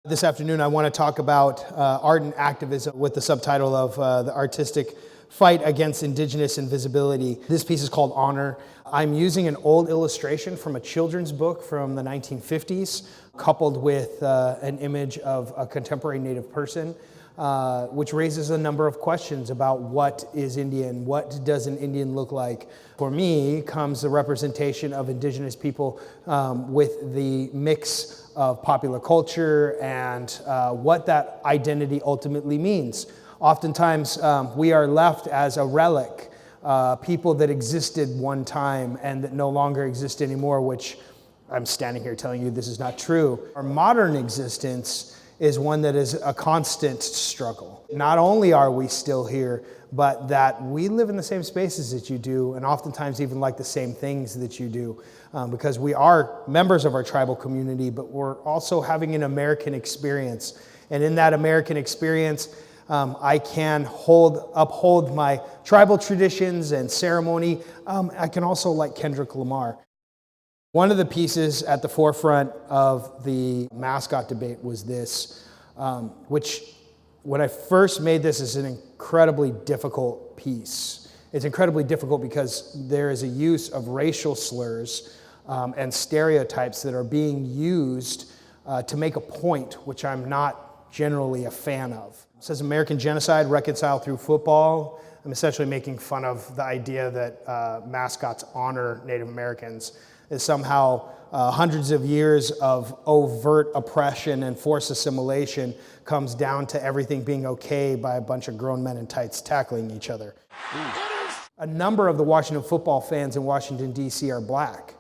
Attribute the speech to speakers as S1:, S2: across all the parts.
S1: This afternoon, I want to talk about art and activism with the subtitle of the artistic fight against indigenous invisibility. This piece is called Honor. I'm using an old illustration from a children's book from the 1950s, coupled with an image of a contemporary Native person, which raises a number of questions about what is Indian, what does an Indian look like. For me, comes the representation of indigenous people with the mix of popular culture and what that identity ultimately means. Oftentimes, we are left as a relic, people that existed one time and that no longer exist anymore, which I'm standing here telling you this is not true. Our modern existence is one that is a constant struggle. Not only are we still here, but that we live in the same spaces that you do, and oftentimes even like the same things that you do, because we are members of our tribal community, but we're also having an American experience. And in that American experience, I can uphold my tribal traditions and ceremony. I can also like Kendrick Lamar. One of the pieces at the forefront of the mascot debate was this, which when I first made this is an incredibly difficult piece. It's incredibly difficult because there is a use of racial slurs and stereotypes that are being used to make a point, which I'm not generally a fan of. It says American genocide reconciled through football. I'm essentially making fun of the idea that mascots honor Native Americans. Is somehow hundreds of years of overt oppression and forced assimilation comes down to everything being okay by a bunch of grown men in tights tackling each other. A number of the Washington football fans in Washington, D.C. are black.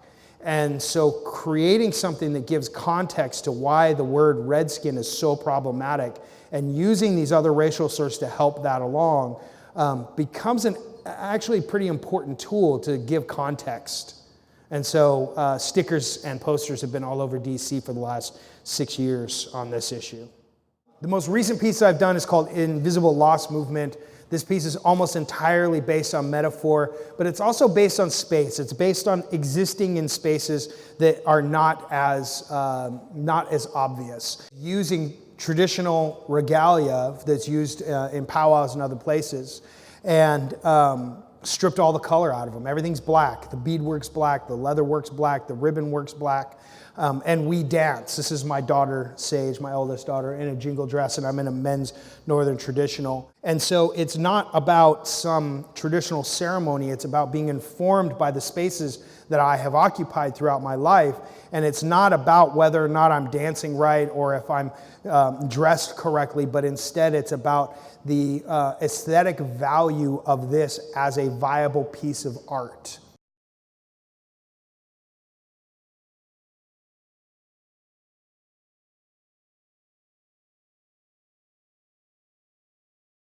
S1: And so creating something that gives context to why the word redskin is so problematic and using these other racial slurs to help that along becomes an actually pretty important tool to give context. And so stickers and posters have been all over DC for the last 6 years on this issue. The most recent piece I've done is called Invisible Loss Movement. This piece is almost entirely based on metaphor, but it's also based on space. It's based on existing in spaces that are not as obvious. Using traditional regalia that's used in powwows and other places, and stripped all the color out of them. Everything's black. The beadwork's black, the leather work's black, the ribbon work's black, and we dance. This is my daughter, Sage, my oldest daughter, in a jingle dress, and I'm in a men's northern traditional. And so it's not about some traditional ceremony, it's about being informed by the spaces that I have occupied throughout my life, and it's not about whether or not I'm dancing right or if I'm dressed correctly, but instead it's about the aesthetic value of this as a viable piece of art.